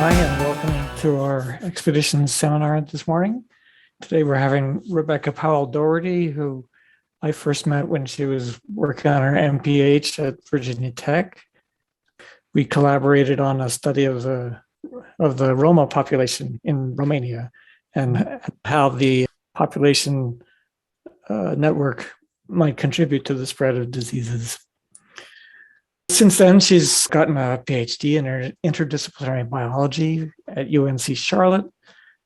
Hi, and welcome to our expedition seminar this morning. Today we're having Rebecca Powell Doherty, who I first met when she was working on her MPH at Virginia Tech. We collaborated on a study of the Roma population in Romania and how the population network might contribute to the spread of diseases. Since then, she's gotten a PhD in interdisciplinary biology at UNC Charlotte,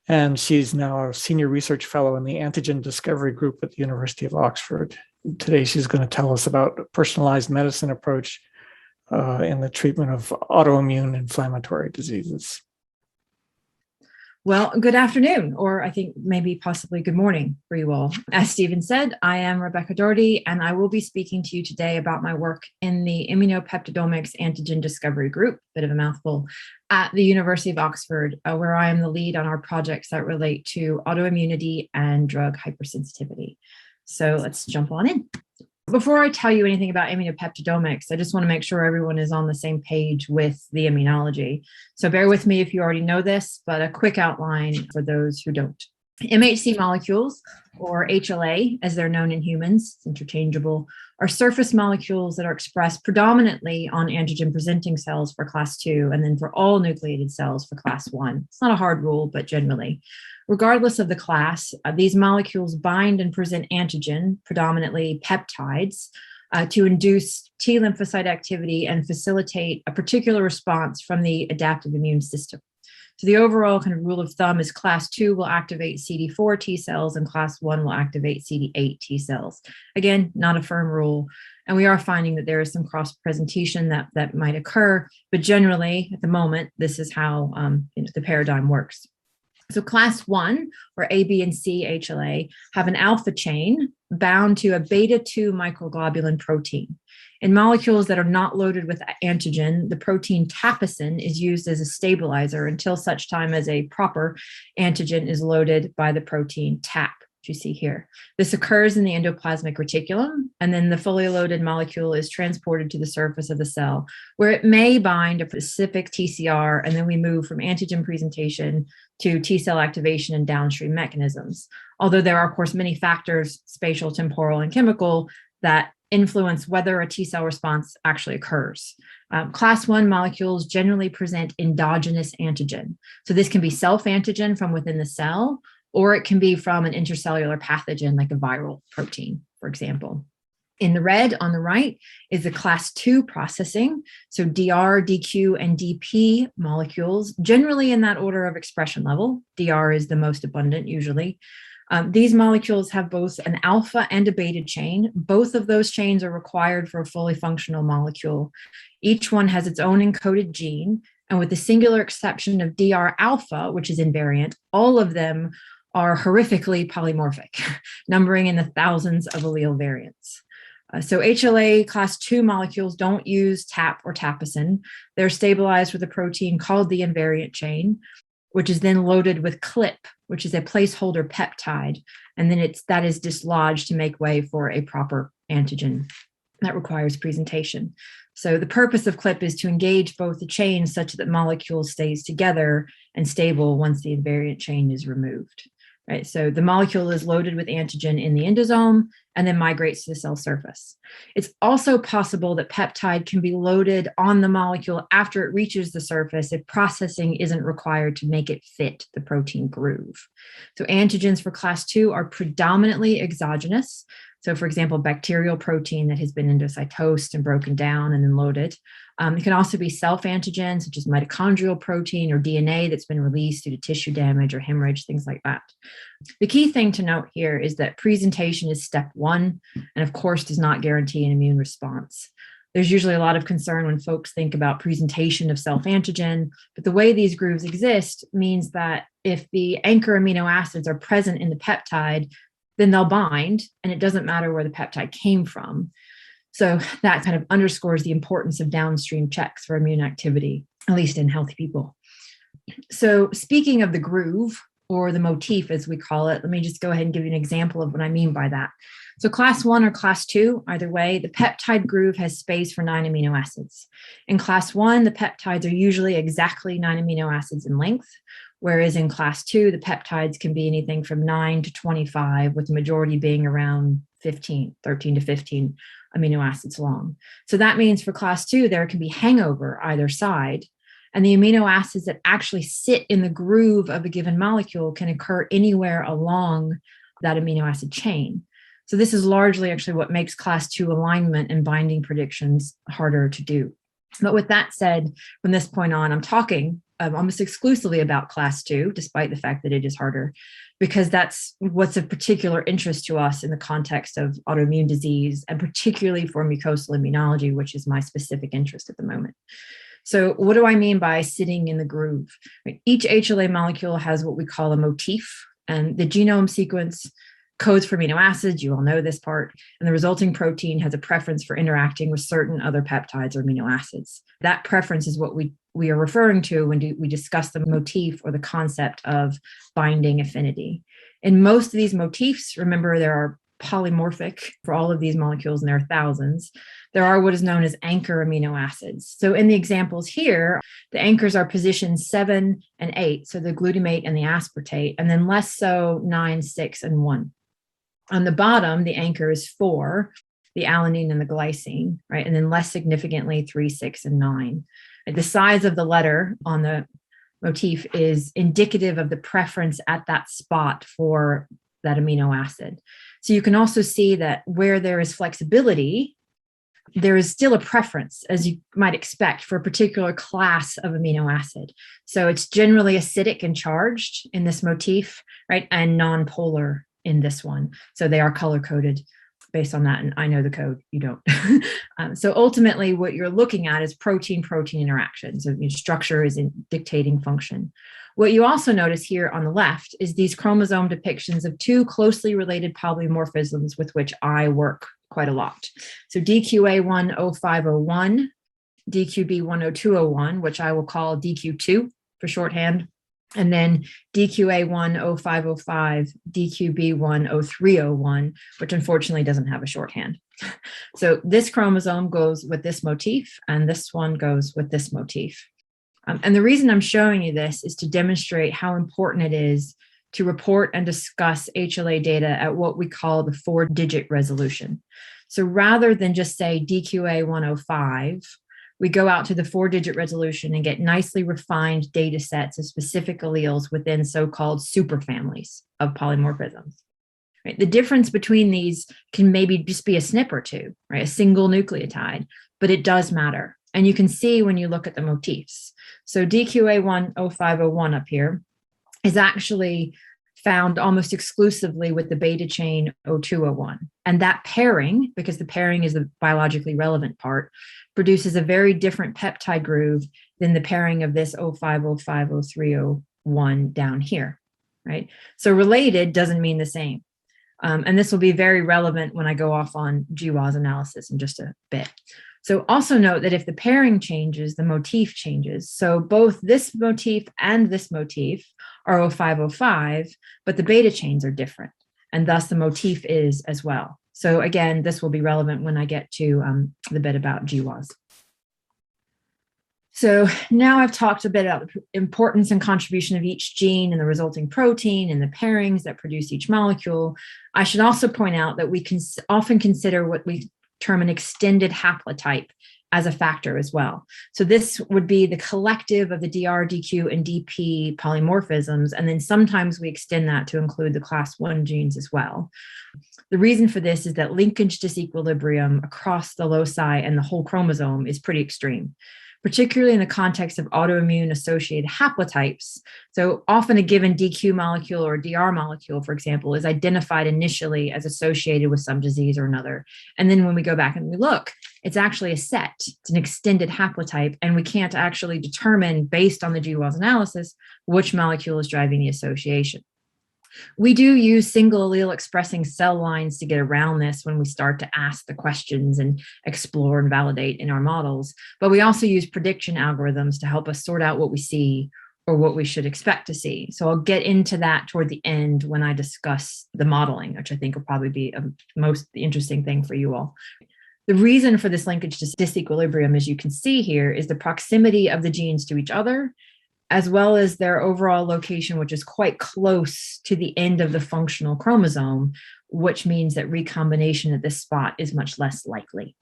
and she's now a senior research fellow in the Antigen discovery group at the University of Oxford. Today, she's going to tell us about a personalized medicine approach in the treatment of autoimmune inflammatory diseases. Well, good afternoon, or I think maybe possibly good morning for you all. As Stephen said, I am Rebecca Doherty, and I will be speaking to you today about my work in the Immunopeptidomics Antigen Discovery Group, bit of a mouthful, at the University of Oxford, where I am the lead on our projects that relate to autoimmunity and drug hypersensitivity. So let's jump on in. Before I tell you anything about immunopeptidomics, I just want to make sure everyone is on the same page with the immunology. So bear with me if you already know this, but a quick outline for those who don't. MHC molecules, or HLA, as they're known in humans, it's interchangeable, are surface molecules that are expressed predominantly on antigen-presenting cells for class 2, and then for all nucleated cells for class 1. It's not a hard rule, but generally. Regardless of the class, these molecules bind and present antigen, predominantly peptides, to induce T-lymphocyte activity and facilitate a particular response from the adaptive immune system. So the overall kind of rule of thumb is class 2 will activate CD4 T cells and class 1 will activate CD8 T cells. Again, not a firm rule. And we are finding that there is some cross-presentation that might occur, but generally at the moment, this is how the paradigm works. So class 1, or A, B, and C HLA, have an alpha chain bound to a beta-2 microglobulin protein. In molecules that are not loaded with antigen, the protein tapesin is used as a stabilizer until such time as a proper antigen is loaded by the protein TAP, which you see here. This occurs in the endoplasmic reticulum, and then the fully loaded molecule is transported to the surface of the cell, where it may bind a specific TCR, and then we move from antigen presentation to T cell activation and downstream mechanisms. Although there are, of course, many factors, spatial, temporal, and chemical, that influence whether a T cell response actually occurs. Class 1 molecules generally present endogenous antigen. So this can be self-antigen from within the cell, or it can be from an intercellular pathogen like a viral protein, for example. In the red on the right is the class 2 processing. So DR, DQ, and DP molecules, generally in that order of expression level. DR is the most abundant usually. These molecules have both an alpha and a beta chain. Both of those chains are required for a fully functional molecule. Each one has its own encoded gene, and with the singular exception of DR alpha, which is invariant, all of them are horrifically polymorphic, numbering in the thousands of allele variants. So HLA class 2 molecules don't use TAP or tapesin. They're stabilized with a protein called the invariant chain, which is then loaded with CLIP, which is a placeholder peptide, and then that is dislodged to make way for a proper antigen that requires presentation. So the purpose of CLIP is to engage both the chains such that the molecule stays together and stable once the invariant chain is removed. Right, so the molecule is loaded with antigen in the endosome and then migrates to the cell surface. It's also possible that peptide can be loaded on the molecule after it reaches the surface if processing isn't required to make it fit the protein groove. So antigens for class 2 are predominantly exogenous. So for example, bacterial protein that has been endocytosed and broken down and then loaded. It can also be self-antigens, such as mitochondrial protein or DNA that's been released due to tissue damage or hemorrhage, things like that. The key thing to note here is that presentation is step 1, and of course does not guarantee an immune response. There's usually a lot of concern when folks think about presentation of self-antigen, but the way these grooves exist means that if the anchor amino acids are present in the peptide, then they'll bind, and it doesn't matter where the peptide came from. So that kind of underscores the importance of downstream checks for immune activity, at least in healthy people. So speaking of the groove, or the motif, as we call it. Let me just go ahead and give you an example of what I mean by that. So class 1 or class 2, either way, the peptide groove has space for 9 amino acids. In class 1, the peptides are usually exactly 9 amino acids in length, whereas in class 2, the peptides can be anything from 9 to 25, with the majority being around 13 to 15 amino acids long. So that means for class 2, there can be hangover either side, and the amino acids that actually sit in the groove of a given molecule can occur anywhere along that amino acid chain. So this is largely actually what makes class 2 alignment and binding predictions harder to do. But with that said, from this point on, I'm talking almost exclusively about class 2, despite the fact that it is harder, because that's what's of particular interest to us in the context of autoimmune disease, and particularly for mucosal immunology, which is my specific interest at the moment. So what do I mean by sitting in the groove? Each HLA molecule has what we call a motif, and the genome sequence codes for amino acids, you all know this part, and the resulting protein has a preference for interacting with certain other peptides or amino acids. That preference is what we are referring to when we discuss the motif or the concept of binding affinity. In most of these motifs, remember there are polymorphic for all of these molecules, and there are thousands. There are what is known as anchor amino acids. So in the examples here, the anchors are positions 7 and 8, so the glutamate and the aspartate, and then less so 9, 6, and 1. On the bottom, the anchor is 4, the alanine and the glycine, right? And then less significantly, 3, 6, and 9. The size of the letter on the motif is indicative of the preference at that spot for that amino acid. So you can also see that where there is flexibility, there is still a preference, as you might expect, for a particular class of amino acid. So it's generally acidic and charged in this motif, right? And non-polar in this one. So they are color-coded based on that. And I know the code, you don't. So ultimately, what you're looking at is protein-protein interactions. So structure is in dictating function. What you also notice here on the left is these chromosome depictions of 2 closely related polymorphisms with which I work quite a lot. So DQA10501, DQB10201, which I will call DQ2 for shorthand, and then DQA10505, DQB10301, which unfortunately doesn't have a shorthand. So this chromosome goes with this motif, and this one goes with this motif. And the reason I'm showing you this is to demonstrate how important it is to report and discuss HLA data at what we call the 4-digit resolution. So rather than just say DQA 105, we go out to the 4-digit resolution and get nicely refined data sets of specific alleles within so-called superfamilies of polymorphisms. Right? The difference between these can maybe just be a SNP or 2, right? A single nucleotide, but it does matter. And you can see when you look at the motifs. So DQA10501 up here is actually found almost exclusively with the beta chain 0201. And that pairing, because the pairing is the biologically relevant part, produces a very different peptide groove than the pairing of this 05050301 down here, right? So related doesn't mean the same. And this will be very relevant when I go off on GWAS analysis in just a bit. So also note that if the pairing changes, the motif changes. So both this motif and this motif are 0505, but the beta chains are different. And thus the motif is as well. So again, this will be relevant when I get to the bit about GWAS. So now I've talked a bit about the importance and contribution of each gene and the resulting protein and the pairings that produce each molecule. I should also point out that we can often consider what we term an extended haplotype as a factor as well. So this would be the collective of the DR, DQ, and DP polymorphisms, and then sometimes we extend that to include the class 1 genes as well. The reason for this is that linkage disequilibrium across the loci and the whole chromosome is pretty extreme, particularly in the context of autoimmune associated haplotypes. So often a given DQ molecule or DR molecule, for example, is identified initially as associated with some disease or another. And then when we go back and we look, it's actually a set, it's an extended haplotype, and we can't actually determine based on the GWAS analysis which molecule is driving the association. We do use single allele expressing cell lines to get around this when we start to ask the questions and explore and validate in our models, but we also use prediction algorithms to help us sort out what we see or what we should expect to see. So I'll get into that toward the end when I discuss the modeling, which I think will probably be the most interesting thing for you all. The reason for this linkage to disequilibrium, as you can see here, is the proximity of the genes to each other, as well as their overall location, which is quite close to the end of the functional chromosome, which means that recombination at this spot is much less likely.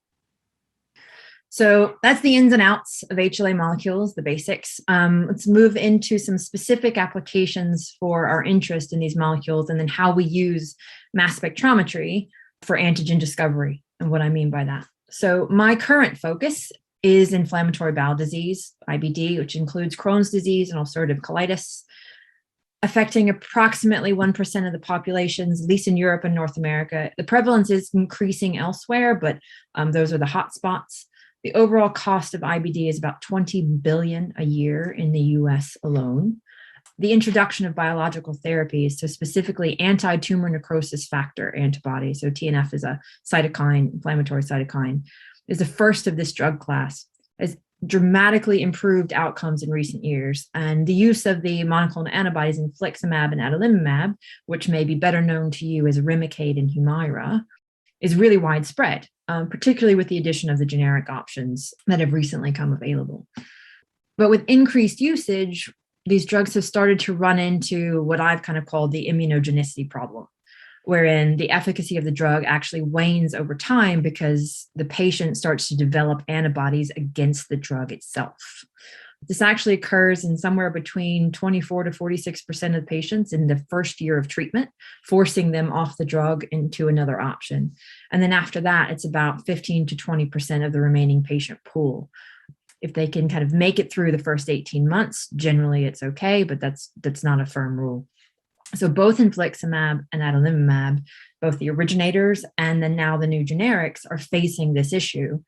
So that's the ins and outs of HLA molecules, the basics. Let's move into some specific applications for our interest in these molecules, and then how we use mass spectrometry for antigen discovery and what I mean by that. So my current focus is inflammatory bowel disease, IBD, which includes Crohn's disease and ulcerative colitis, affecting approximately 1% of the populations, at least in Europe and North America. The prevalence is increasing elsewhere, but those are the hot spots. The overall cost of IBD is about $20 billion a year in the US alone. The introduction of biological therapies, so specifically anti-tumor necrosis factor antibodies, so TNF is a cytokine, inflammatory cytokine, is the first of this drug class, has dramatically improved outcomes in recent years. And the use of the monoclonal antibodies infliximab and adalimumab, which may be better known to you as Remicade and Humira, is really widespread, particularly with the addition of the generic options that have recently come available. But with increased usage, these drugs have started to run into what I've kind of called the immunogenicity problem, wherein the efficacy of the drug actually wanes over time because the patient starts to develop antibodies against the drug itself. This actually occurs in somewhere between 24 to 46% of patients in the first year of treatment, forcing them off the drug into another option. And then after that, it's about 15 to 20% of the remaining patient pool. If they can kind of make it through the first 18 months, generally it's okay, but that's not a firm rule. So both infliximab and adalimumab, both the originators and then now the new generics, are facing this issue.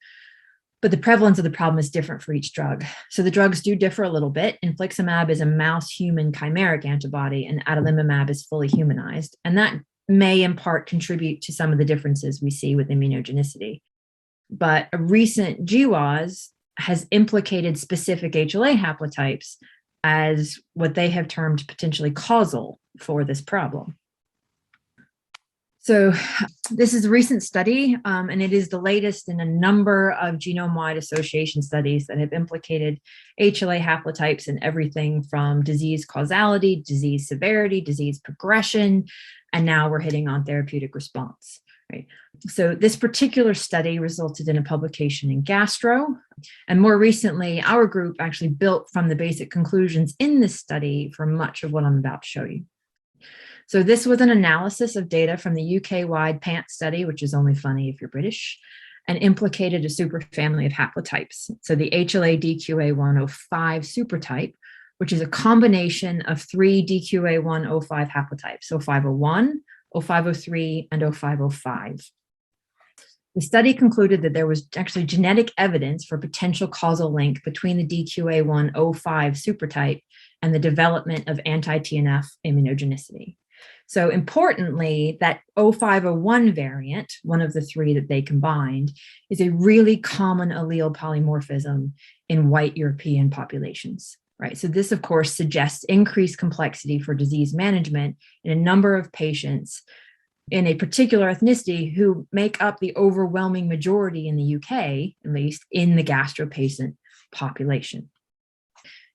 But the prevalence of the problem is different for each drug. So the drugs do differ a little bit. Infliximab is a mouse-human chimeric antibody, and adalimumab is fully humanized. And that may in part contribute to some of the differences we see with immunogenicity. But a recent GWAS has implicated specific HLA haplotypes as what they have termed potentially causal for this problem. So this is a recent study, and it is the latest in a number of genome-wide association studies that have implicated HLA haplotypes in everything from disease causality, disease severity, disease progression, and now we're hitting on therapeutic response. Right. So this particular study resulted in a publication in Gastro, and more recently, our group actually built from the basic conclusions in this study for much of what I'm about to show you. So this was an analysis of data from the UK-wide PANT study, which is only funny if you're British, and implicated a superfamily of haplotypes. So the HLA-DQA105 supertype, which is a combination of three DQA105 haplotypes, so 501, 0503, and 0505. The study concluded that there was actually genetic evidence for potential causal link between the DQA105 supertype and the development of anti-TNF immunogenicity. So importantly, that 0501 variant, one of the three that they combined, is a really common allele polymorphism in white European populations. Right. So this, of course, suggests increased complexity for disease management in a number of patients in a particular ethnicity who make up the overwhelming majority in the UK, at least in the gastro patient population.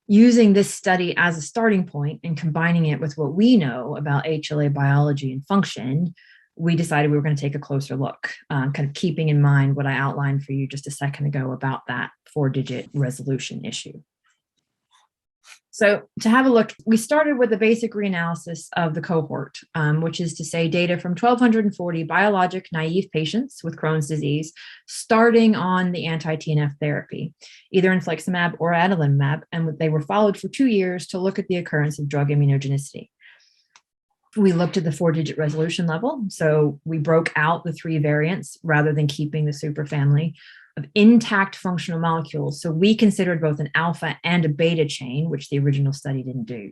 Using this study as a starting point and combining it with what we know about HLA biology and function, we decided we were going to take a closer look, kind of keeping in mind what I outlined for you just a second ago about that 4-digit resolution issue. So to have a look, we started with a basic reanalysis of the cohort, which is to say data from 1,240 biologic naive patients with Crohn's disease, starting on the anti-TNF therapy, either infliximab or adalimumab, and they were followed for 2 years to look at the occurrence of drug immunogenicity. We looked at the 4-digit resolution level, so we broke out the 3 variants rather than keeping the superfamily. of intact functional molecules. So we considered both an alpha and a beta chain, which the original study didn't do,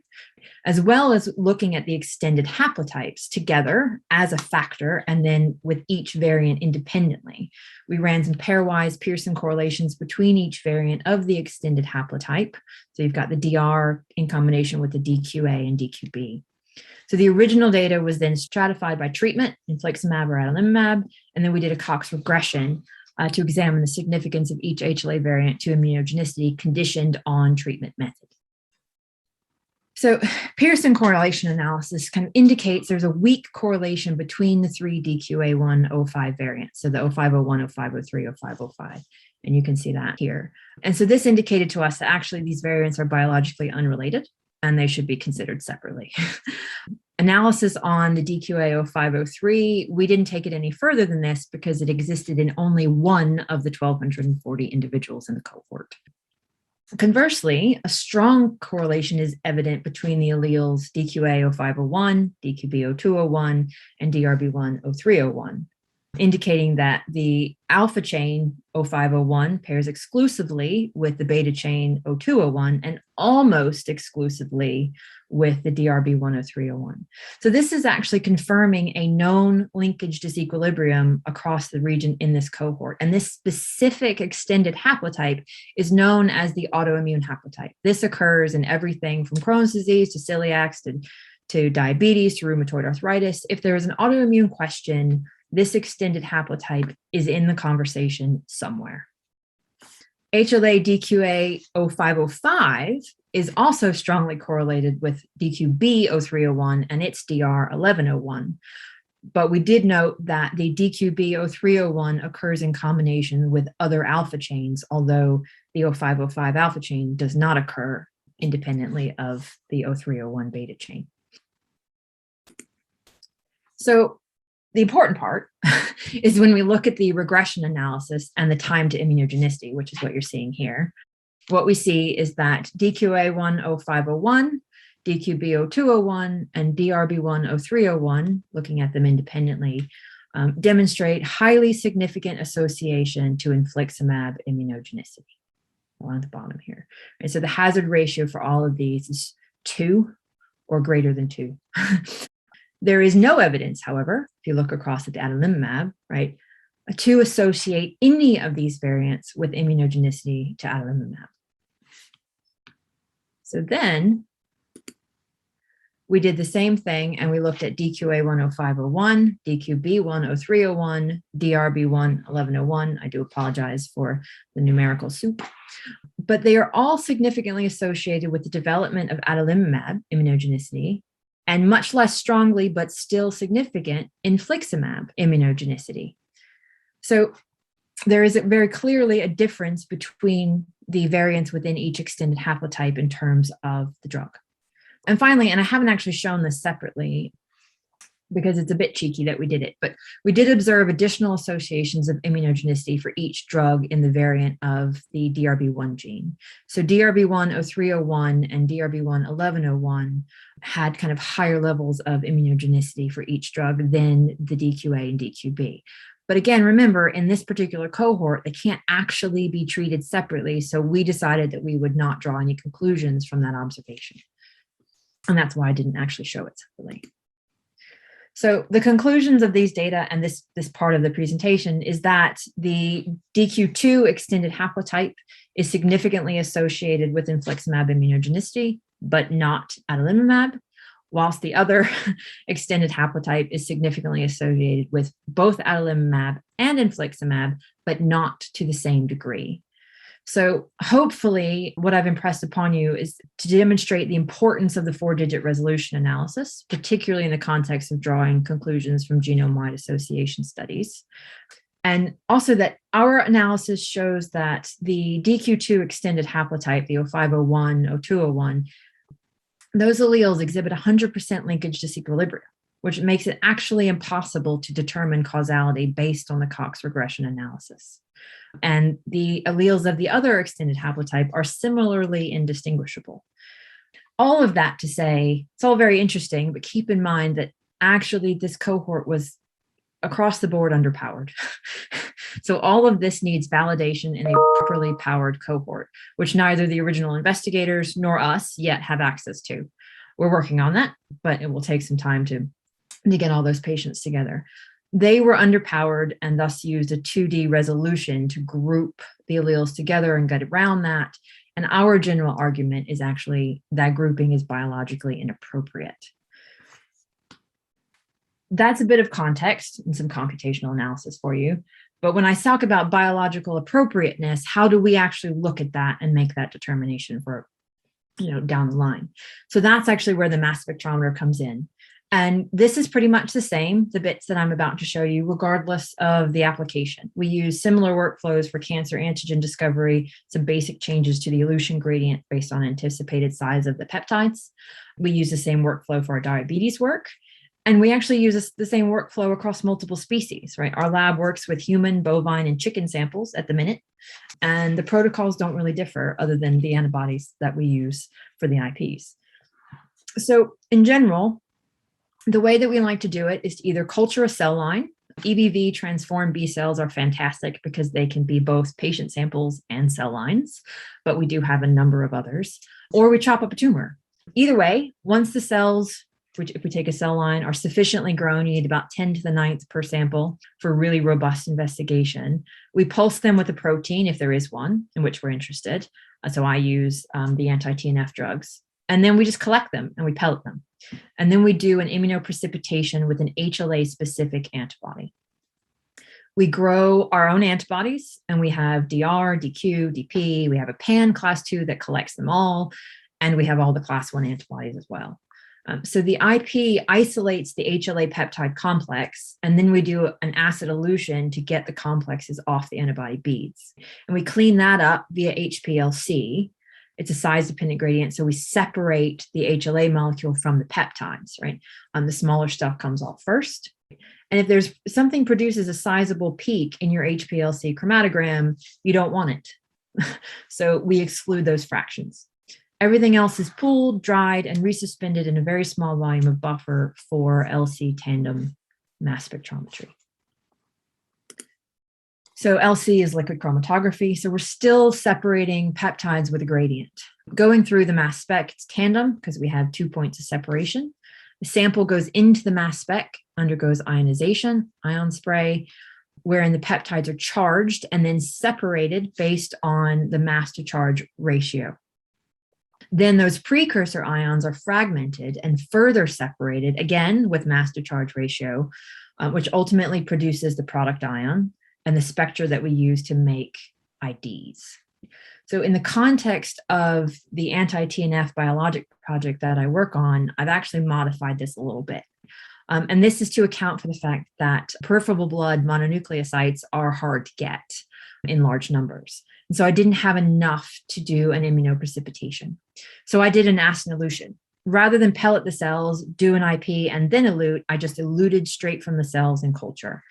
as well as looking at the extended haplotypes together as a factor, and then with each variant independently. We ran some pairwise Pearson correlations between each variant of the extended haplotype. So you've got the DR in combination with the DQA and DQB. So the original data was then stratified by treatment, infliximab or adalimumab, and then we did a Cox regression to examine the significance of each HLA variant to immunogenicity conditioned on treatment method. So Pearson correlation analysis kind of indicates there's a weak correlation between the three DQA1-05 variants, so the 0501, 0503, 0505, and you can see that here. And so this indicated to us that actually these variants are biologically unrelated and they should be considered separately. Analysis on the DQA0503, we didn't take it any further than this because it existed in only one of the 1,240 individuals in the cohort. Conversely, a strong correlation is evident between the alleles DQA0501, DQB0201, and DRB10301, indicating that the alpha chain 0501 pairs exclusively with the beta chain 0201 and almost exclusively with the DRB10301. So this is actually confirming a known linkage disequilibrium across the region in this cohort. And this specific extended haplotype is known as the autoimmune haplotype. This occurs in everything from Crohn's disease to celiac to diabetes to rheumatoid arthritis. If there is an autoimmune question, this extended haplotype is in the conversation somewhere. HLA-DQA0505 is also strongly correlated with DQB0301 and its DR1101. But we did note that the DQB0301 occurs in combination with other alpha chains, although the 0505 alpha chain does not occur independently of the 0301 beta chain. So the important part is when we look at the regression analysis and the time to immunogenicity, which is what you're seeing here. What we see is that DQA10501, DQB0201, and DRB10301, looking at them independently, demonstrate highly significant association to infliximab immunogenicity. Along the bottom here. And so the hazard ratio for all of these is 2 or greater than 2. There is no evidence, however, if you look across at adalimumab, right, to associate any of these variants with immunogenicity to adalimumab. So then we did the same thing and we looked at DQA10501, DQB10301, DRB11101. I do apologize for the numerical soup. But they are all significantly associated with the development of adalimumab immunogenicity, and much less strongly, but still significant, infliximab immunogenicity. So there is very clearly a difference between the variants within each extended haplotype in terms of the drug. And finally, and I haven't actually shown this separately because it's a bit cheeky that we did it, but we did observe additional associations of immunogenicity for each drug in the variant of the DRB1 gene. So DRB10301 and DRB11101 had kind of higher levels of immunogenicity for each drug than the DQA and DQB. But again, remember, in this particular cohort, they can't actually be treated separately. So we decided that we would not draw any conclusions from that observation. And that's why I didn't actually show it separately. So the conclusions of these data and this part of the presentation is that the DQ2 extended haplotype is significantly associated with infliximab immunogenicity, but not adalimumab, whilst the other extended haplotype is significantly associated with both adalimumab and infliximab, but not to the same degree. So hopefully what I've impressed upon you is to demonstrate the importance of the 4-digit resolution analysis, particularly in the context of drawing conclusions from genome-wide association studies. And also that our analysis shows that the DQ2 extended haplotype, the 0501, 0201, those alleles exhibit 100% linkage disequilibrium, which makes it actually impossible to determine causality based on the Cox regression analysis. And the alleles of the other extended haplotype are similarly indistinguishable. All of that to say, it's all very interesting, but keep in mind that actually this cohort was across the board underpowered. So all of this needs validation in a properly powered cohort, which neither the original investigators nor us yet have access to. We're working on that, but it will take some time to get all those patients together. They were underpowered and thus used a 2D resolution to group the alleles together and get around that. And our general argument is actually that grouping is biologically inappropriate. That's a bit of context and some computational analysis for you. But when I talk about biological appropriateness, how do we actually look at that and make that determination for, down the line? So that's actually where the mass spectrometer comes in. And this is pretty much the same, the bits that I'm about to show you, regardless of the application. We use similar workflows for cancer antigen discovery, some basic changes to the elution gradient based on anticipated size of the peptides. We use the same workflow for our diabetes work. And we actually use the same workflow across multiple species, right? Our lab works with human, bovine, and chicken samples at the minute. And the protocols don't really differ other than the antibodies that we use for the IPs. So in general, the way that we like to do it is to either culture a cell line. EBV transformed B cells are fantastic because they can be both patient samples and cell lines, but we do have a number of others. Or we chop up a tumor. Either way, once the cells, which if we take a cell line, are sufficiently grown, you need about 10 to the 9th per sample for really robust investigation. We pulse them with a protein if there is one in which we're interested. So I use the anti-TNF drugs. And then we just collect them and we pellet them. And then we do an immunoprecipitation with an HLA-specific antibody. We grow our own antibodies, and we have DR, DQ, DP. We have a pan class 2 that collects them all, and we have all the class 1 antibodies as well. So the IP isolates the HLA peptide complex, and then we do an acid elution to get the complexes off the antibody beads. And we clean that up via HPLC. It's a size-dependent gradient, so we separate the HLA molecule from the peptides, right? The smaller stuff comes off first. And if there's something produces a sizable peak in your HPLC chromatogram, you don't want it. So we exclude those fractions. Everything else is pooled, dried, and resuspended in a very small volume of buffer for LC tandem mass spectrometry. So LC is liquid chromatography. So we're still separating peptides with a gradient. Going through the mass spec, it's tandem because we have 2 points of separation. The sample goes into the mass spec, undergoes ionization, ion spray, wherein the peptides are charged and then separated based on the mass to charge ratio. Then those precursor ions are fragmented and further separated, again with mass to charge ratio, which ultimately produces the product ion and the spectra that we use to make IDs. So in the context of the anti-TNF biologic project that I work on, I've actually modified this a little bit. And this is to account for the fact that peripheral blood mononucleocytes are hard to get in large numbers. And so I didn't have enough to do an immunoprecipitation. So I did an acid elution. Rather than pellet the cells, do an IP, and then elute, I just eluted straight from the cells in culture.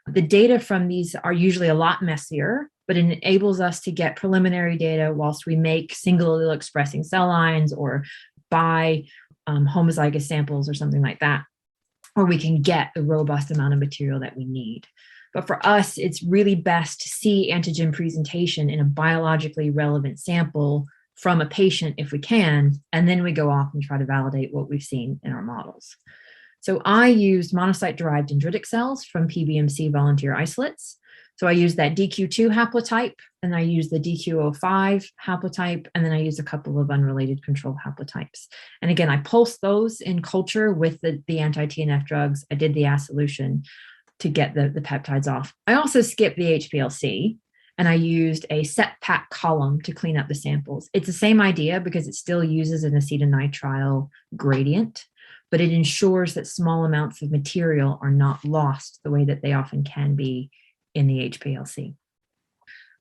The data from these are usually a lot messier, but it enables us to get preliminary data whilst we make single allele expressing cell lines or buy homozygous samples or something like that, or we can get the robust amount of material that we need. But for us, it's really best to see antigen presentation in a biologically relevant sample from a patient if we can, and then we go off and try to validate what we've seen in our models. So I used monocyte-derived dendritic cells from PBMC volunteer isolates. So I used that DQ2 haplotype, and I used the DQ05 haplotype, and then I used a couple of unrelated control haplotypes. And again, I pulsed those in culture with the anti-TNF drugs. I did the acid solution to get the peptides off. I also skipped the HPLC, and I used a set pack column to clean up the samples. It's the same idea because it still uses an acetonitrile gradient, but it ensures that small amounts of material are not lost the way that they often can be in the HPLC.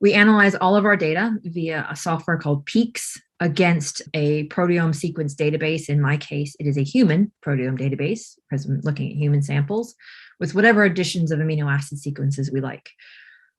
We analyze all of our data via a software called Peaks against a proteome sequence database. In my case, it is a human proteome database because I'm looking at human samples with whatever additions of amino acid sequences we like.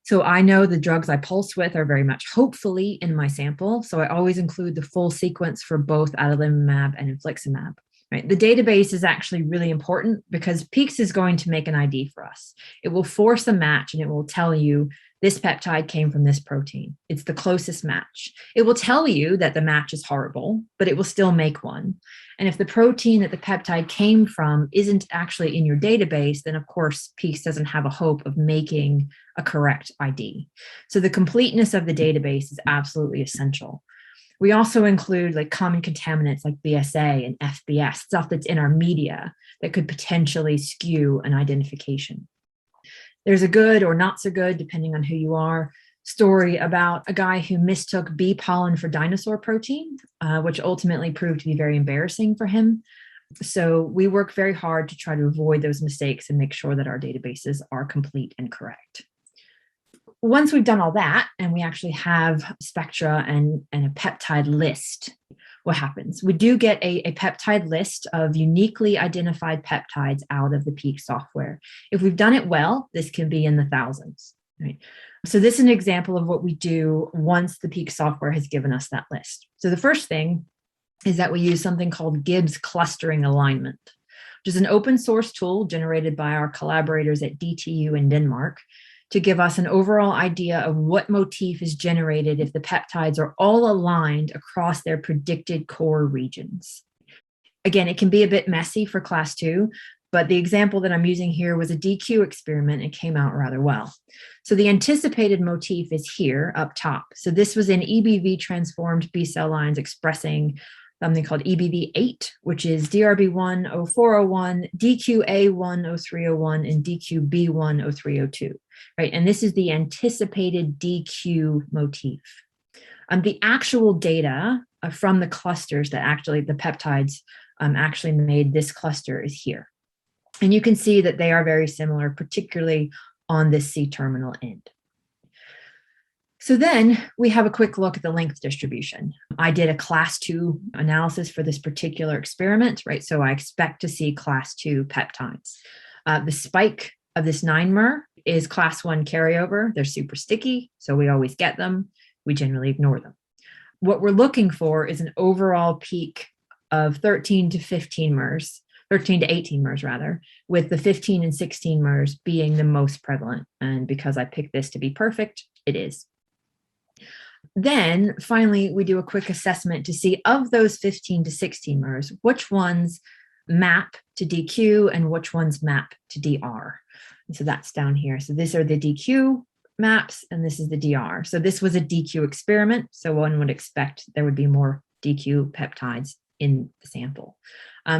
So I know the drugs I pulse with are very much hopefully in my sample. So I always include the full sequence for both adalimumab and infliximab. right? The database is actually really important because Peaks is going to make an ID for us. It will force a match and it will tell you this peptide came from this protein. It's the closest match. It will tell you that the match is horrible, but it will still make one. And if the protein that the peptide came from isn't actually in your database, then of course, Peaks doesn't have a hope of making a correct ID. So the completeness of the database is absolutely essential. We also include like common contaminants like BSA and FBS, stuff that's in our media that could potentially skew an identification. There's a good or not so good, depending on who you are, story about a guy who mistook bee pollen for dinosaur protein, which ultimately proved to be very embarrassing for him. So we work very hard to try to avoid those mistakes and make sure that our databases are complete and correct. Once we've done all that and we actually have spectra and a peptide list, what happens? We do get a peptide list of uniquely identified peptides out of the Peak software. If we've done it well, this can be in the thousands, right? So this is an example of what we do once the Peak software has given us that list. So the first thing is that we use something called Gibbs clustering alignment, which is an open source tool generated by our collaborators at DTU in Denmark to give us an overall idea of what motif is generated if the peptides are all aligned across their predicted core regions. Again, it can be a bit messy for class 2, but the example that I'm using here was a DQ experiment and came out rather well. So the anticipated motif is here up top. So this was in EBV transformed B cell lines expressing something called EBV8, which is DRB10401, DQA10301, and DQB10302, right? And this is the anticipated DQ motif. The actual data from the clusters that actually the peptides actually made this cluster is here. And you can see that they are very similar, particularly on this C-terminal end. So then we have a quick look at the length distribution. I did a class 2 analysis for this particular experiment, right? So I expect to see class 2 peptides. The spike of this 9-mer is class 1 carryover. They're super sticky, so we always get them. We generally ignore them. What we're looking for is an overall peak of 13 to 15 mers, 13 to 18 mers rather, with the 15 and 16 mers being the most prevalent. And because I picked this to be perfect, it is. Then finally, we do a quick assessment to see of those 15 to 16 mers, which ones map to DQ and which ones map to DR. And so that's down here. So these are the DQ maps and this is the DR. So this was a DQ experiment. So one would expect there would be more DQ peptides in the sample.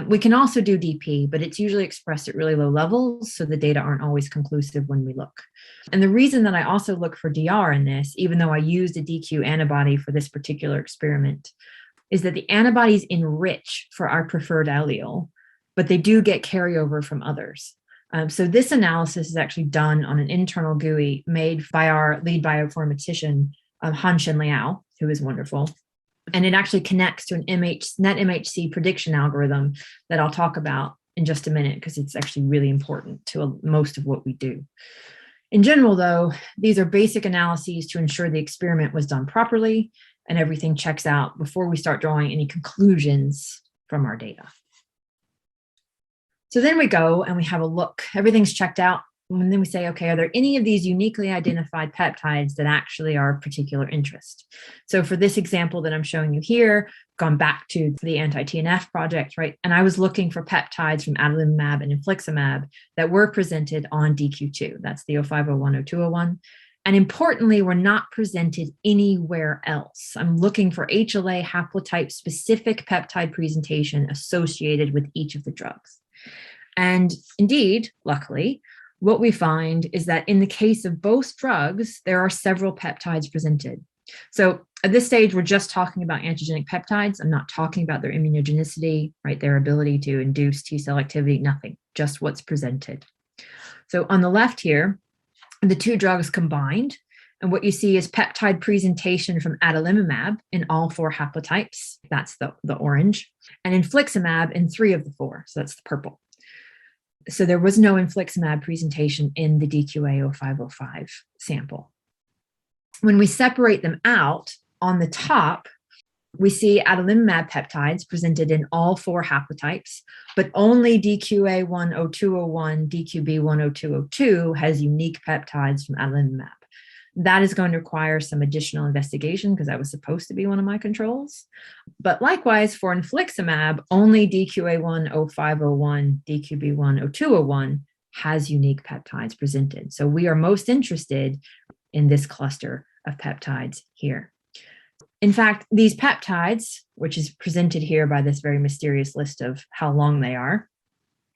We can also do DP, but it's usually expressed at really low levels, so the data aren't always conclusive when we look. And the reason that I also look for DR in this, even though I used a DQ antibody for this particular experiment, is that the antibodies enrich for our preferred allele, but they do get carryover from others. So this analysis is actually done on an internal GUI made by our lead bioinformatician, Han-Shen Liao, who is wonderful. And it actually connects to an net MHC prediction algorithm that I'll talk about in just a minute because it's actually really important to most of what we do. In general, though, these are basic analyses to ensure the experiment was done properly and everything checks out before we start drawing any conclusions from our data. So then we go and we have a look. Everything's checked out. And then we say, okay, are there any of these uniquely identified peptides that actually are of particular interest? So for this example that I'm showing you here, gone back to the anti-TNF project, right? And I was looking for peptides from adalimumab and infliximab that were presented on DQ2. That's the 0501, 0201. And importantly, were not presented anywhere else. I'm looking for HLA haplotype specific peptide presentation associated with each of the drugs. And indeed, luckily, what we find is that in the case of both drugs, there are several peptides presented. So at this stage, we're just talking about antigenic peptides. I'm not talking about their immunogenicity, right? Their ability to induce T cell activity, nothing, just what's presented. So on the left here, the two drugs combined, and what you see is peptide presentation from adalimumab in all 4 haplotypes. That's the orange, and infliximab in 3 of the 4. So that's the purple. So there was no infliximab presentation in the DQA0505 sample. When we separate them out on the top, We see adalimumab peptides presented in all 4 haplotypes, but only DQA10201, DQB10202 has unique peptides from adalimumab. That is going to require some additional investigation because that was supposed to be one of my controls. But likewise, for infliximab, only DQA10501, DQB10201 has unique peptides presented. So we are most interested in this cluster of peptides here. In fact, these peptides, which is presented here by this very mysterious list of how long they are,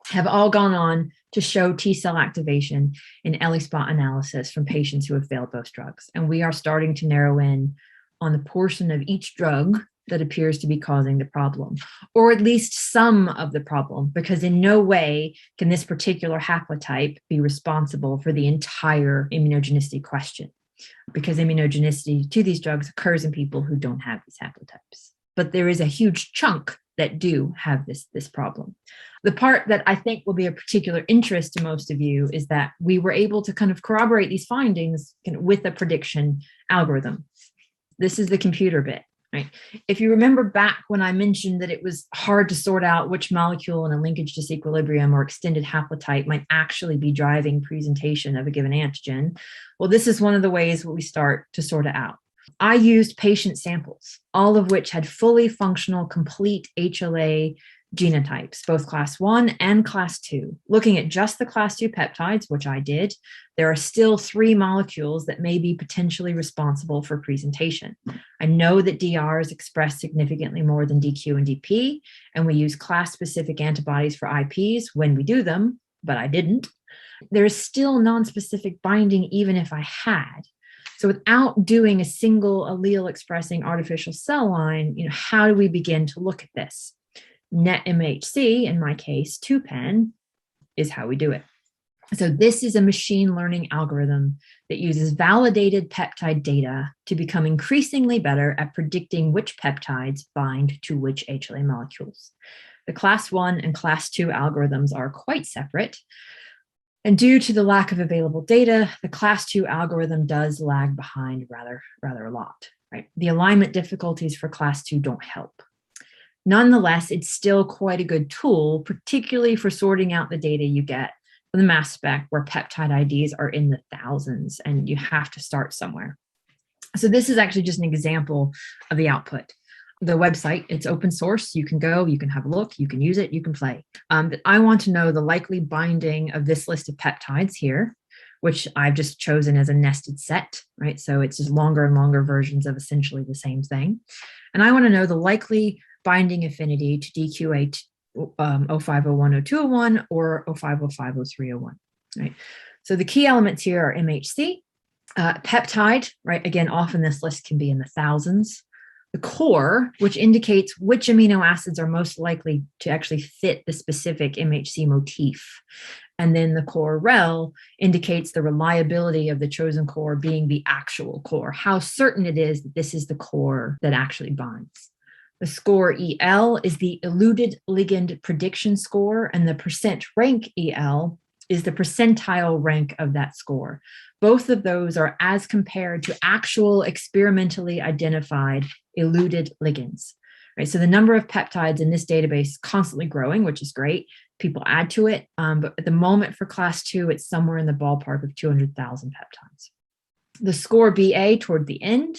have all gone on to show T-cell activation in ELISpot analysis from patients who have failed both drugs. And we are starting to narrow in on the portion of each drug that appears to be causing the problem, or at least some of the problem, because in no way can this particular haplotype be responsible for the entire immunogenicity question, because immunogenicity to these drugs occurs in people who don't have these haplotypes. But there is a huge chunk that do have this problem. The part that I think will be of particular interest to most of you is that we were able to kind of corroborate these findings with a prediction algorithm. This is the computer bit, right? If you remember back when I mentioned that it was hard to sort out which molecule in a linkage disequilibrium or extended haplotype might actually be driving presentation of a given antigen, well, this is one of the ways that we start to sort it out. I used patient samples, all of which had fully functional, complete HLA genotypes, both class 1 and class 2. Looking at just the class 2 peptides, which I did, there are still 3 molecules that may be potentially responsible for presentation. I know that DR is expressed significantly more than DQ and DP, and we use class-specific antibodies for IPs when we do them, but I didn't. There is still non-specific binding even if I had. So without doing a single allele expressing artificial cell line, how do we begin to look at this? Net MHC, in my case, 2pen, is how we do it. So this is a machine learning algorithm that uses validated peptide data to become increasingly better at predicting which peptides bind to which HLA molecules. The class 1 and class 2 algorithms are quite separate. And due to the lack of available data, the class 2 algorithm does lag behind rather a lot, right? The alignment difficulties for class 2 don't help. Nonetheless, it's still quite a good tool, particularly for sorting out the data you get from the mass spec where peptide IDs are in the thousands and you have to start somewhere. So this is actually just an example of the output. The website, it's open source. You can go, you can have a look, you can use it, you can play. I want to know the likely binding of this list of peptides here, which I've just chosen as a nested set, right? So it's just longer and longer versions of essentially the same thing. And I want to know the likely binding affinity to DQA 05010201 or 05050301, right? So the key elements here are MHC, peptide, right? Again, often this list can be in the thousands. The core, which indicates which amino acids are most likely to actually fit the specific MHC motif. And then the core rel indicates the reliability of the chosen core being the actual core, how certain it is that this is the core that actually binds. The score EL is the eluded ligand prediction score, and the percent rank EL is the percentile rank of that score. Both of those are as compared to actual experimentally identified eluded ligands, right? So the number of peptides in this database is constantly growing, which is great. People add to it, but at the moment for class 2, it's somewhere in the ballpark of 200,000 peptides. The score BA toward the end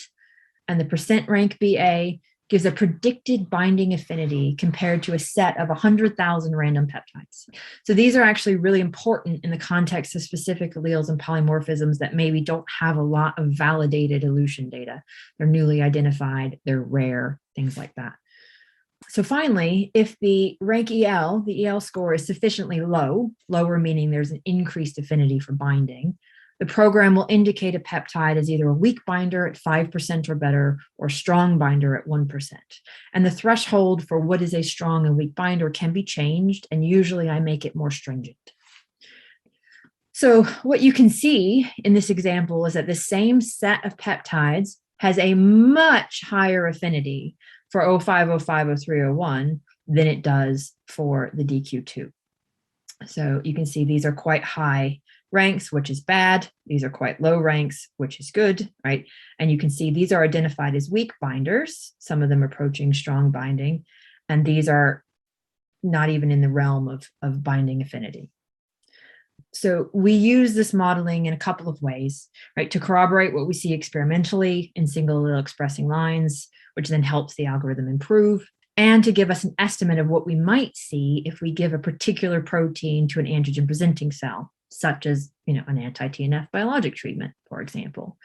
and the percent rank BA gives a predicted binding affinity compared to a set of 100,000 random peptides. So these are actually really important in the context of specific alleles and polymorphisms that maybe don't have a lot of validated elution data. They're newly identified, they're rare, things like that. So finally, if the rank EL, the EL score is sufficiently low, lower meaning there's an increased affinity for binding, the program will indicate a peptide as either a weak binder at 5% or better or strong binder at 1%. And the threshold for what is a strong and weak binder can be changed, and usually I make it more stringent. So what you can see in this example is that the same set of peptides has a much higher affinity for 05050301 than it does for the DQ2. So you can see these are quite high ranks, which is bad. These are quite low ranks, which is good, right? And you can see these are identified as weak binders, some of them approaching strong binding, and these are not even in the realm of binding affinity. So we use this modeling in a couple of ways, right? To corroborate what we see experimentally in single allele expressing lines, which then helps the algorithm improve, and to give us an estimate of what we might see if we give a particular protein to an antigen presenting cell, such as, an anti-TNF biologic treatment, for example.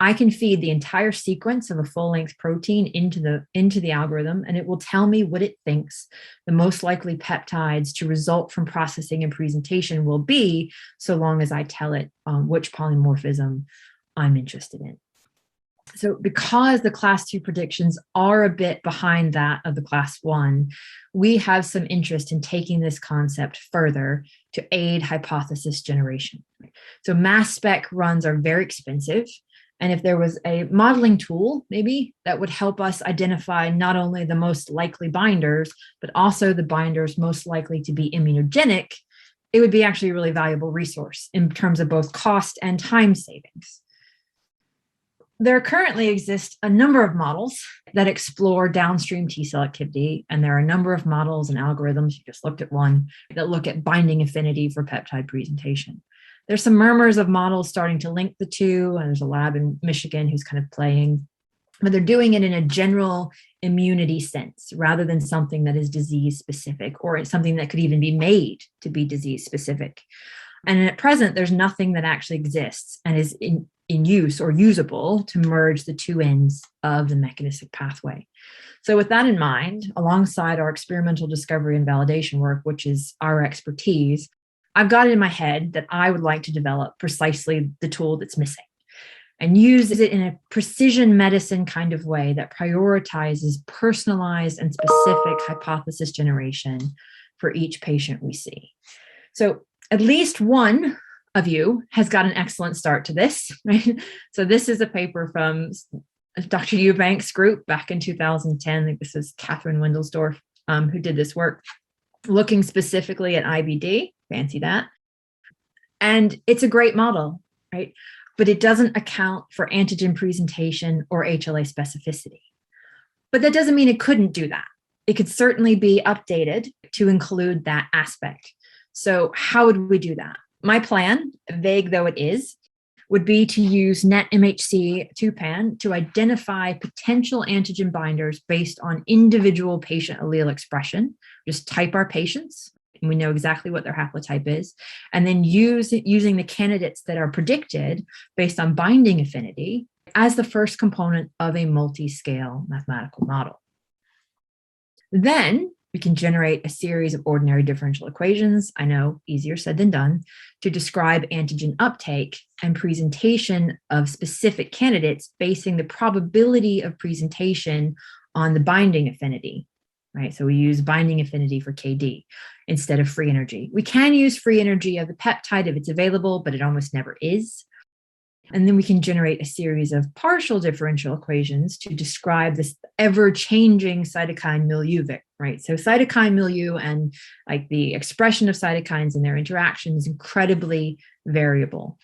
I can feed the entire sequence of a full-length protein into the algorithm, and it will tell me what it thinks the most likely peptides to result from processing and presentation will be, so long as I tell it which polymorphism I'm interested in. So because the class 2 predictions are a bit behind that of the class 1, we have some interest in taking this concept further to aid hypothesis generation. So mass spec runs are very expensive. And if there was a modeling tool, maybe, that would help us identify not only the most likely binders, but also the binders most likely to be immunogenic, it would be actually a really valuable resource in terms of both cost and time savings. There currently exist a number of models that explore downstream T cell activity, and there are a number of models and algorithms, you just looked at one, that look at binding affinity for peptide presentation. There's some murmurs of models starting to link the two, and there's a lab in Michigan who's kind of playing, but they're doing it in a general immunity sense rather than something that is disease specific or something that could even be made to be disease specific. And at present, there's nothing that actually exists and is in use or usable to merge the two ends of the mechanistic pathway. So with that in mind, alongside our experimental discovery and validation work, which is our expertise, I've got it in my head that I would like to develop precisely the tool that's missing and use it in a precision medicine kind of way that prioritizes personalized and specific hypothesis generation for each patient we see. So at least one of you has got an excellent start to this, right? So this is a paper from Dr. Eubank's group back in 2010. I think this is Catherine Wendelsdorf who did this work, looking specifically at IBD, fancy that. And it's a great model, right? But it doesn't account for antigen presentation or HLA specificity. But that doesn't mean it couldn't do that. It could certainly be updated to include that aspect. So how would we do that? My plan, vague though it is, would be to use NetMHC-2PAN to identify potential antigen binders based on individual patient allele expression. Just type our patients, and we know exactly what their haplotype is, and then using the candidates that are predicted based on binding affinity as the first component of a multi-scale mathematical model. Then we can generate a series of ordinary differential equations, I know, easier said than done, to describe antigen uptake and presentation of specific candidates basing the probability of presentation on the binding affinity, right? So we use binding affinity for KD instead of free energy. We can use free energy of the peptide if it's available, but it almost never is. And then we can generate a series of partial differential equations to describe this ever-changing cytokine milieu, right? So cytokine milieu and like the expression of cytokines and their interaction is incredibly variable.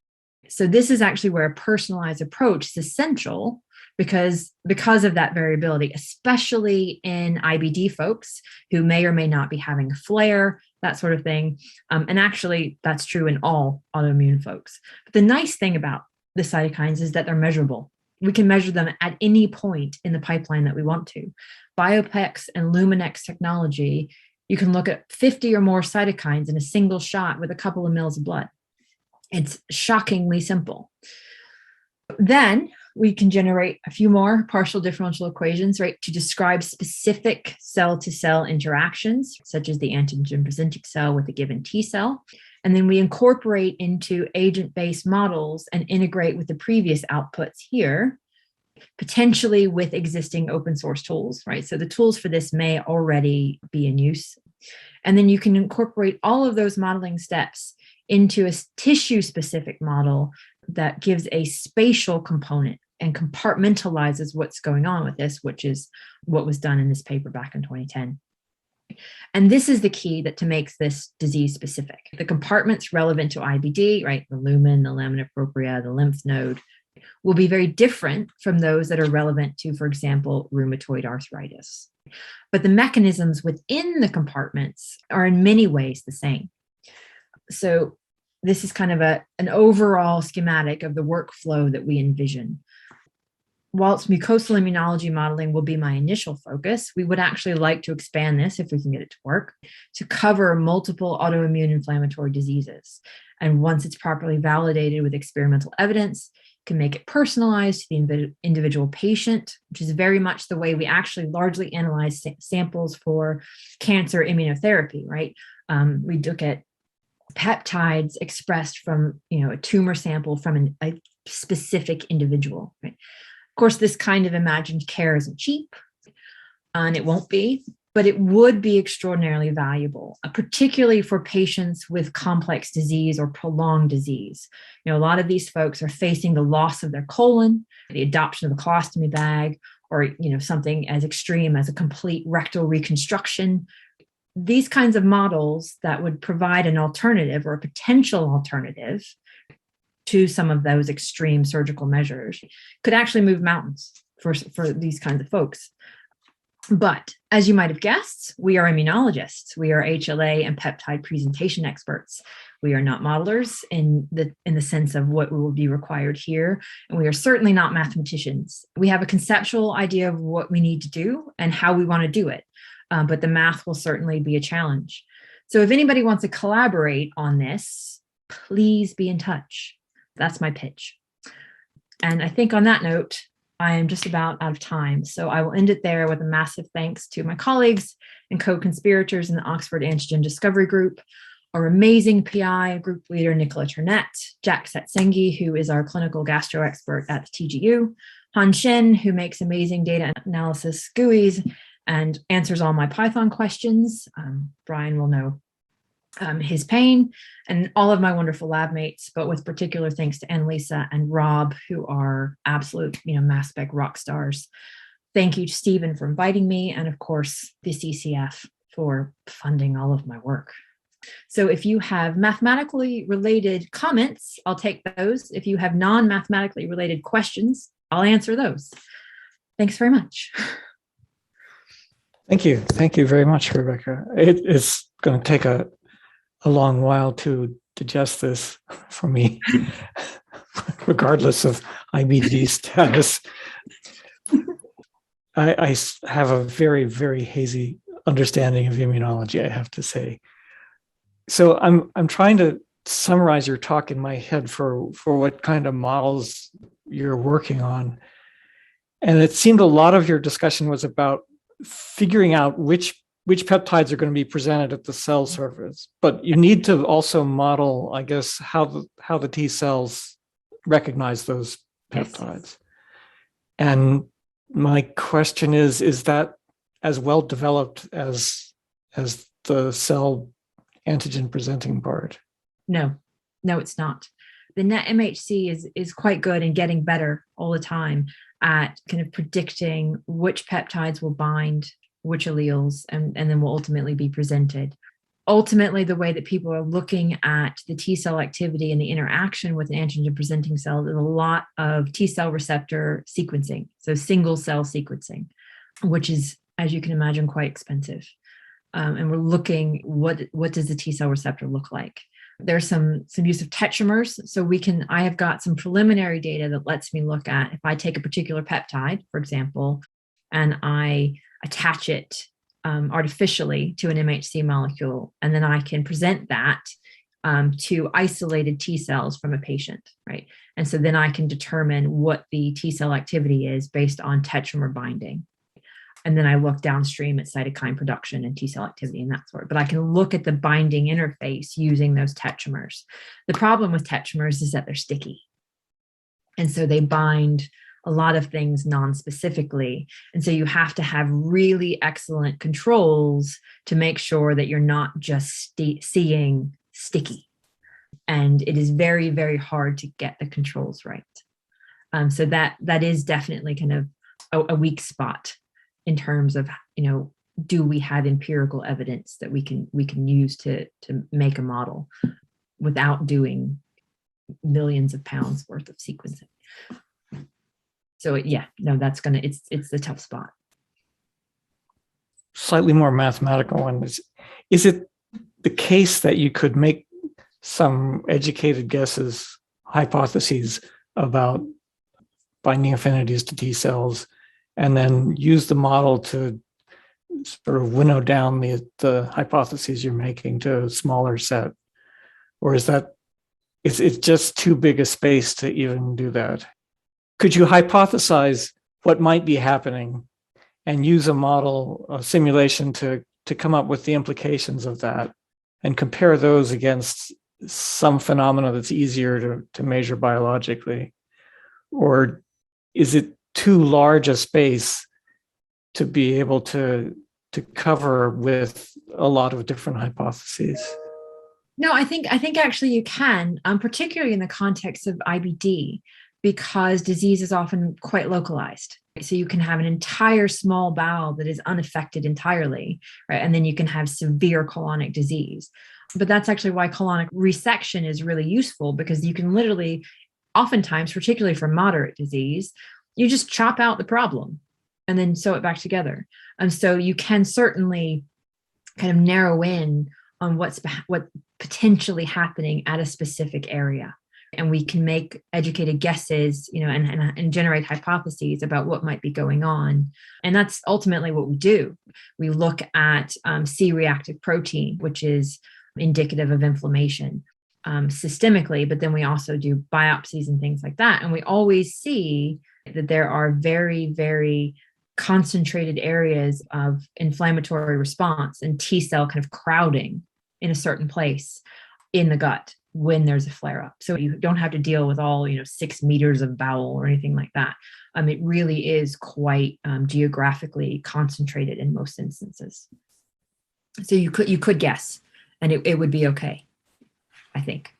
So this is actually where a personalized approach is essential because of that variability, especially in IBD folks who may or may not be having a flare, that sort of thing. And actually, that's true in all autoimmune folks. But the nice thing about the cytokines is that they're measurable. We can measure them at any point in the pipeline that we want to. BioPEX and Luminex technology, you can look at 50 or more cytokines in a single shot with a couple of mils of blood. It's shockingly simple. Then we can generate a few more partial differential equations, right, to describe specific cell-to-cell interactions, such as the antigen presenting cell with a given T cell. And then we incorporate into agent-based models and integrate with the previous outputs here, potentially with existing open source tools, right? So the tools for this may already be in use. And then you can incorporate all of those modeling steps into a tissue-specific model that gives a spatial component and compartmentalizes what's going on with this, which is what was done in this paper back in 2010. And this is the key that makes this disease specific. The compartments relevant to IBD, right, the lumen, the lamina propria, the lymph node, will be very different from those that are relevant to, for example, rheumatoid arthritis. But the mechanisms within the compartments are in many ways the same. So this is kind of an overall schematic of the workflow that we envision. Whilst mucosal immunology modeling will be my initial focus, we would actually like to expand this, if we can get it to work, to cover multiple autoimmune inflammatory diseases. And once it's properly validated with experimental evidence, can make it personalized to the individual patient, which is very much the way we actually largely analyze samples for cancer immunotherapy, right? We look at peptides expressed from, a tumor sample from a specific individual, right? Of course, this kind of imagined care isn't cheap, and it won't be, but it would be extraordinarily valuable, particularly for patients with complex disease or prolonged disease. A lot of these folks are facing the loss of their colon, the adoption of a colostomy bag, or something as extreme as a complete rectal reconstruction. These kinds of models that would provide an alternative or a potential alternative to some of those extreme surgical measures could actually move mountains for these kinds of folks. But as you might have guessed, we are immunologists. We are HLA and peptide presentation experts. We are not modelers in the sense of what will be required here. And we are certainly not mathematicians. We have a conceptual idea of what we need to do and how we want to do it. But the math will certainly be a challenge. So if anybody wants to collaborate on this, please be in touch. That's my pitch. And I think on that note, I am just about out of time. So I will end it there with a massive thanks to my colleagues and co-conspirators in the Oxford Antigen Discovery Group, our amazing PI, group leader, Nicola Turnett, Jack Satsengi, who is our clinical gastro expert at the TGU, Han Shen, who makes amazing data analysis GUIs and answers all my Python questions. Brian will know his pain, and all of my wonderful lab mates, but with particular thanks to Annalisa and Rob, who are absolute, mass spec rock stars. Thank you to Stephen for inviting me, and of course, the CCF for funding all of my work. So if you have mathematically related comments, I'll take those. If you have non-mathematically related questions, I'll answer those. Thanks very much. Thank you. Thank you very much, Rebecca. It is going to take a long while to digest this for me, regardless of IBD status. I have a very, very hazy understanding of immunology, I have to say. So I'm trying to summarize your talk in my head for what kind of models you're working on. And it seemed a lot of your discussion was about figuring out which peptides are going to be presented at the cell surface, but you need to also model, I guess, how the T cells recognize those peptides. Yes. And my question is that as well developed as the cell antigen presenting part? No, it's not. The net MHC is quite good and getting better all the time at kind of predicting which peptides will bind which alleles, and then will ultimately be presented. Ultimately, the way that people are looking at the T cell activity and the interaction with an antigen presenting cell is a lot of T cell receptor sequencing, so single cell sequencing, which is, as you can imagine, quite expensive. And we're looking, what does the T cell receptor look like? There's some use of tetramers. So I have got some preliminary data that lets me look at, if I take a particular peptide, for example, and I attach it artificially to an MHC molecule, and then I can present that to isolated T cells from a patient, right? And so then I can determine what the T cell activity is based on tetramer binding. And then I look downstream at cytokine production and T cell activity and that sort. But I can look at the binding interface using those tetramers. The problem with tetramers is that they're sticky. And so they bind a lot of things non-specifically. And so you have to have really excellent controls to make sure that you're not just seeing sticky. And it is very, very hard to get the controls right. So that is definitely kind of a weak spot in terms of, do we have empirical evidence that we can use to make a model without doing millions of pounds worth of sequencing. So yeah, no, it's the tough spot. Slightly more mathematical one is it the case that you could make some educated guesses, hypotheses about binding affinities to T cells, and then use the model to sort of winnow down the hypotheses you're making to a smaller set? Or is it's just too big a space to even do that? Could you hypothesize what might be happening and use a model, a simulation to come up with the implications of that and compare those against some phenomena that's easier to measure biologically? Or is it too large a space to be able to cover with a lot of different hypotheses? No, I think actually you can, particularly in the context of IBD, because disease is often quite localized. So you can have an entire small bowel that is unaffected entirely, right? And then you can have severe colonic disease. But that's actually why colonic resection is really useful, because you can literally, oftentimes, particularly for moderate disease, you just chop out the problem and then sew it back together. And so you can certainly kind of narrow in on what's potentially happening at a specific area. And we can make educated guesses, and generate hypotheses about what might be going on. And that's ultimately what we do. We look at C-reactive protein, which is indicative of inflammation systemically, but then we also do biopsies and things like that. And we always see that there are very, very concentrated areas of inflammatory response and T cell kind of crowding in a certain place in the gut when there's a flare-up. So you don't have to deal with all 6 meters of bowel or anything like that. It really is quite geographically concentrated in most instances. So you could guess, and it would be okay, I think.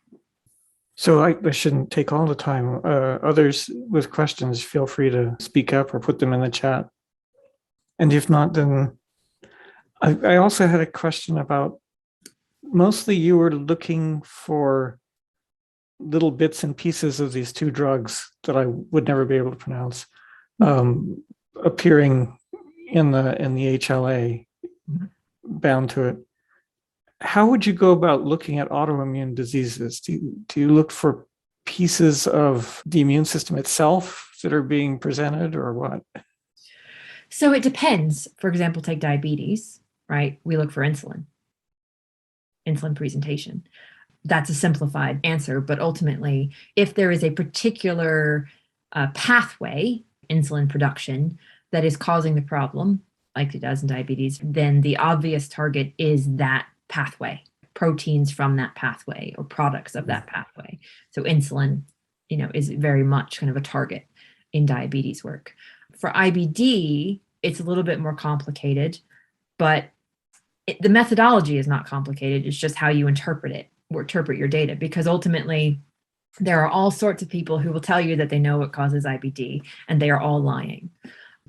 So I shouldn't take all the time. Others with questions, feel free to speak up or put them in the chat. And if not, then I also had a question about, mostly you were looking for little bits and pieces of these two drugs that I would never be able to pronounce, appearing in the HLA bound to it. How would you go about looking at autoimmune diseases? Do you look for pieces of the immune system itself that are being presented, or what? So it depends. For example, take diabetes, right? We look for insulin presentation. That's a simplified answer, but ultimately, if there is a particular pathway, insulin production, that is causing the problem, like it does in diabetes, then the obvious target is that pathway, proteins from that pathway or products of that pathway. So insulin, is very much kind of a target in diabetes work. For IBD, it's a little bit more complicated, but the methodology is not complicated. It's just how you interpret your data, because ultimately there are all sorts of people who will tell you that they know what causes IBD, and they are all lying,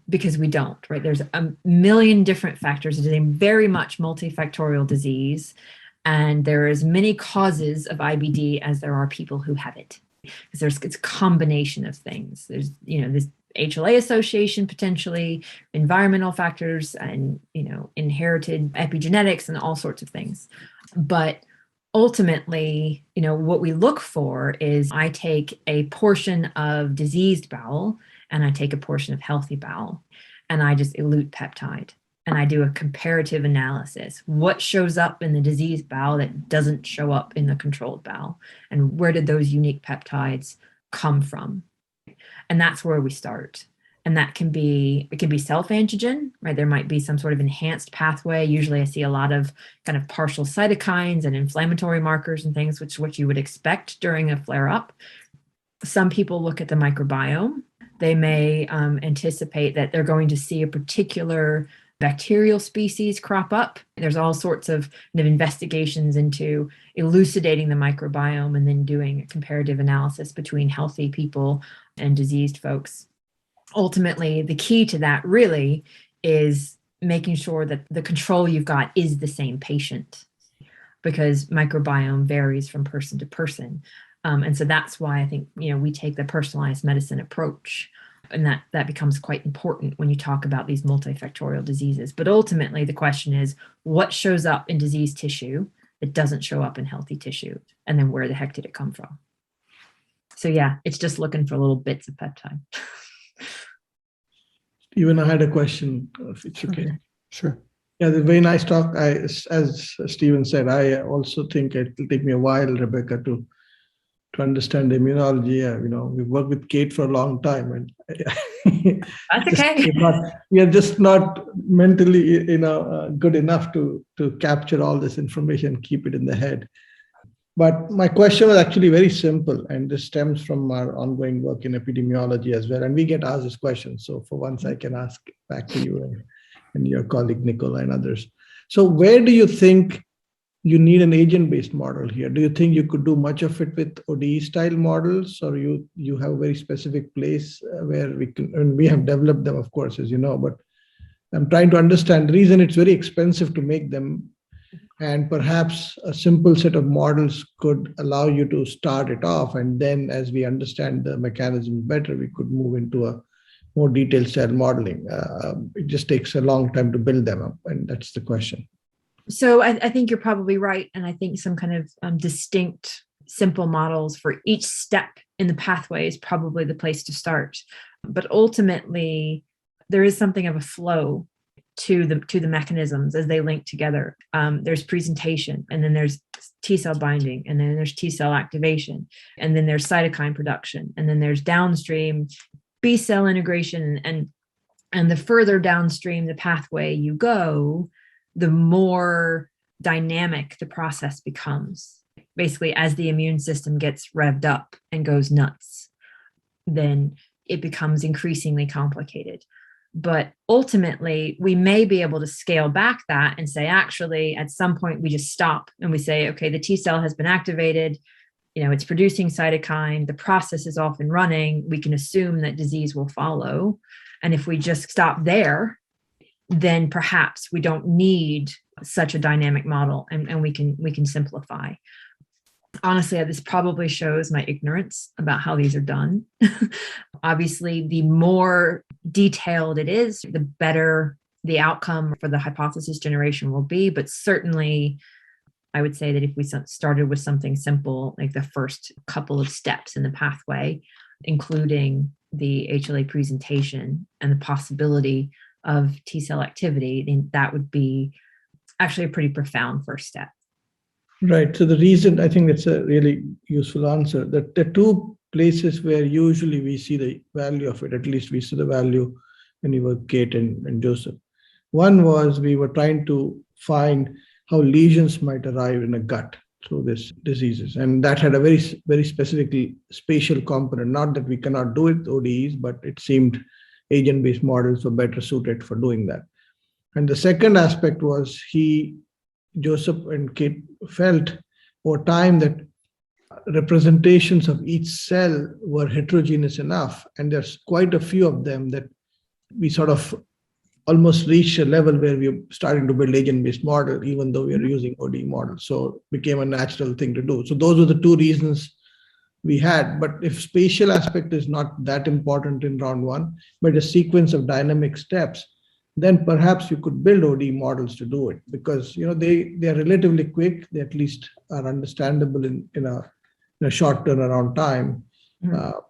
because we don't, right? There's a million different factors. It is a very much multifactorial disease, and there are as many causes of IBD as there are people who have it. Because it's a combination of things. There's, this HLA association, potentially environmental factors, and inherited epigenetics and all sorts of things. But ultimately, what we look for is, I take a portion of diseased bowel and I take a portion of healthy bowel, and I just elute peptide, and I do a comparative analysis. What shows up in the diseased bowel that doesn't show up in the controlled bowel, and where did those unique peptides come from? And that's where we start. And it can be self-antigen, right? There might be some sort of enhanced pathway. Usually I see a lot of kind of partial cytokines and inflammatory markers and things, which is what you would expect during a flare-up. Some people look at the microbiome. They may anticipate that they're going to see a particular bacterial species crop up. There's all sorts of investigations into elucidating the microbiome and then doing a comparative analysis between healthy people and diseased folks. Ultimately, the key to that really is making sure that the control you've got is the same patient, because microbiome varies from person to person. And so that's why I think, we take the personalized medicine approach, and that becomes quite important when you talk about these multifactorial diseases. But ultimately, the question is, what shows up in disease tissue that doesn't show up in healthy tissue? And then where the heck did it come from? So yeah, it's just looking for little bits of peptide. Even I had a question, if it's okay. Sure. Yeah, the very nice talk. As Stephen said, I also think it will take me a while, Rebecca, to understand the immunology. We've worked with Kate for a long time, and That's okay. we are just not mentally, good enough to capture all this information, keep it in the head. But my question was actually very simple, and this stems from our ongoing work in epidemiology as well. And we get asked this question. So for once, I can ask back to you and your colleague, Nicola, and others. So where do you think you need an agent-based model here? Do you think you could do much of it with ODE-style models, or you have a very specific place where we can, and we have developed them, of course, as you know, but I'm trying to understand the reason it's very expensive to make them. And perhaps a simple set of models could allow you to start it off. And then as we understand the mechanism better, we could move into a more detailed cell modeling. It just takes a long time to build them up. And that's the question. So I think you're probably right. And I think some kind of distinct, simple models for each step in the pathway is probably the place to start. But ultimately, there is something of a flow to the mechanisms as they link together. There's presentation, and then there's T cell binding, and then there's T cell activation, and then there's cytokine production, and then there's downstream B cell integration. And the further downstream the pathway you go, the more dynamic the process becomes. Basically, as the immune system gets revved up and goes nuts, then it becomes increasingly complicated. But ultimately, we may be able to scale back that and say, actually, at some point, we just stop and we say, okay, the T cell has been activated. It's producing cytokine. The process is off and running. We can assume that disease will follow. And if we just stop there, then perhaps we don't need such a dynamic model, and we can simplify. Honestly, this probably shows my ignorance about how these are done. Obviously, the more detailed it is, the better the outcome for the hypothesis generation will be. But certainly, I would say that if we started with something simple, like the first couple of steps in the pathway, including the HLA presentation and the possibility of T cell activity, then that would be actually a pretty profound first step. Right. So the reason, I think that's a really useful answer, that the two places where usually we see the value of it, at least we see the value when we were Kate and Joseph. One was we were trying to find how lesions might arrive in a gut through these diseases. And that had a very, very specifically spatial component. Not that we cannot do it with ODEs, but it seemed agent-based models were better suited for doing that. And the second aspect was Joseph and Kate felt over time that representations of each cell were heterogeneous enough, and there's quite a few of them that we sort of almost reached a level where we're starting to build agent-based model, even though we are using OD models. So it became a natural thing to do. So those were the two reasons we had. But if spatial aspect is not that important in round one, but a sequence of dynamic steps, then perhaps you could build OD models to do it, because they are relatively quick. They at least are understandable in a short turnaround time,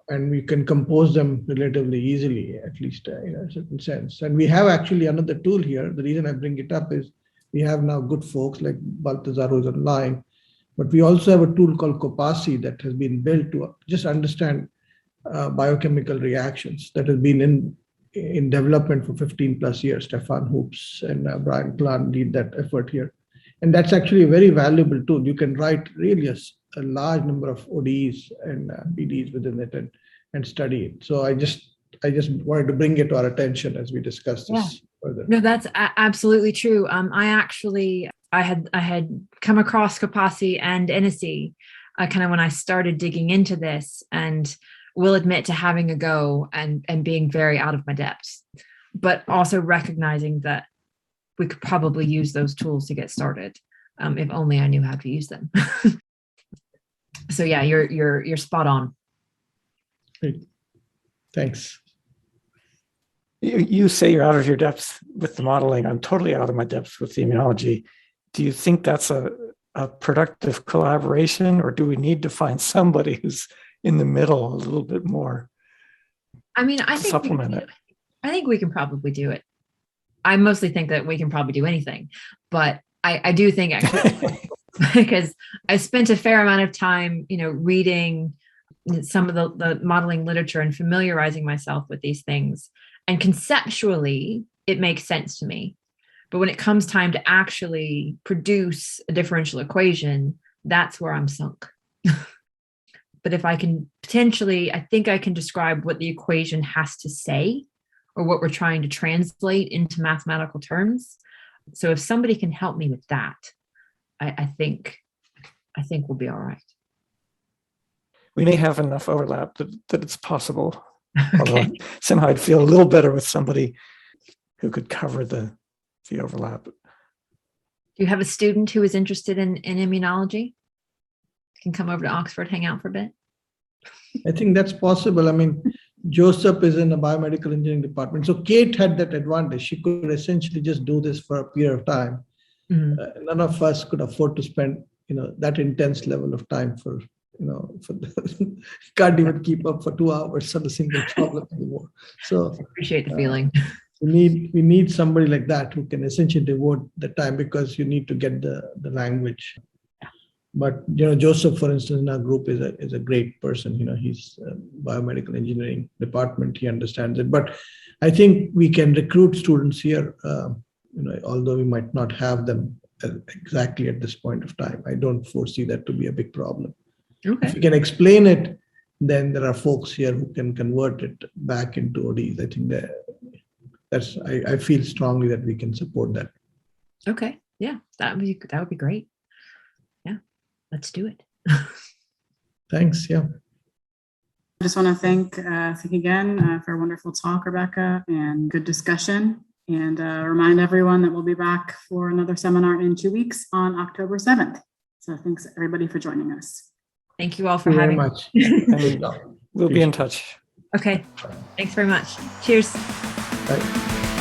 and we can compose them relatively easily, at least in a certain sense. And we have actually another tool here. The reason I bring it up is we have now good folks like Balthazar who's online, but we also have a tool called Copasi that has been built to just understand biochemical reactions, that has been in development for 15 plus years. Stefan Hoops and Brian Klan lead that effort here. And that's actually a very valuable tool. You can write really a large number of ODEs and PDs within it and study it. So I just wanted to bring it to our attention as we discuss this further. No, that's absolutely true. I had come across Copasi and NSE kind of when I started digging into this, and will admit to having a go and being very out of my depth, but also recognizing that we could probably use those tools to get started, if only I knew how to use them. So yeah, you're spot on. Great. Thanks. You say you're out of your depth with the modeling. I'm totally out of my depth with the immunology. Do you think that's a productive collaboration, or do we need to find somebody who's in the middle a little bit more? I mean, I think supplement it. I think we can probably do it. I mostly think that we can probably do anything, but I do think I could, because I spent a fair amount of time, reading some of the modeling literature and familiarizing myself with these things. And conceptually, it makes sense to me. But when it comes time to actually produce a differential equation, that's where I'm sunk. But if I can potentially, I think I can describe what the equation has to say, or what we're trying to translate into mathematical terms. So if somebody can help me with that, I think we'll be all right. We may have enough overlap that it's possible. Okay. Although somehow I'd feel a little better with somebody who could cover the overlap. Do you have a student who is interested in immunology? Can come over to Oxford, hang out for a bit? I think that's possible. I mean, Joseph is in a biomedical engineering department. So Kate had that advantage. She could essentially just do this for a period of time. Mm-hmm. None of us could afford to spend, that intense level of time for can't even keep up for 2 hours on a single problem anymore. So I appreciate the feeling. We need somebody like that who can essentially devote the time, because you need to get the language. But Joseph, for instance, in our group is a great person. He's biomedical engineering department. He understands it. But I think we can recruit students here, although we might not have them exactly at this point of time. I don't foresee that to be a big problem. Okay. If you can explain it, then there are folks here who can convert it back into ODs. I think I feel strongly that we can support that. Okay. Yeah, that would be great. Yeah, let's do it. Thanks. Yeah. I just want to thank again for a wonderful talk, Rebecca, and good discussion. And remind everyone that we'll be back for another seminar in 2 weeks on October 7th. So thanks everybody for joining us. Thank you all for Thank you having very me. much. We'll be in touch. Okay. Thanks very much. Cheers. Bye.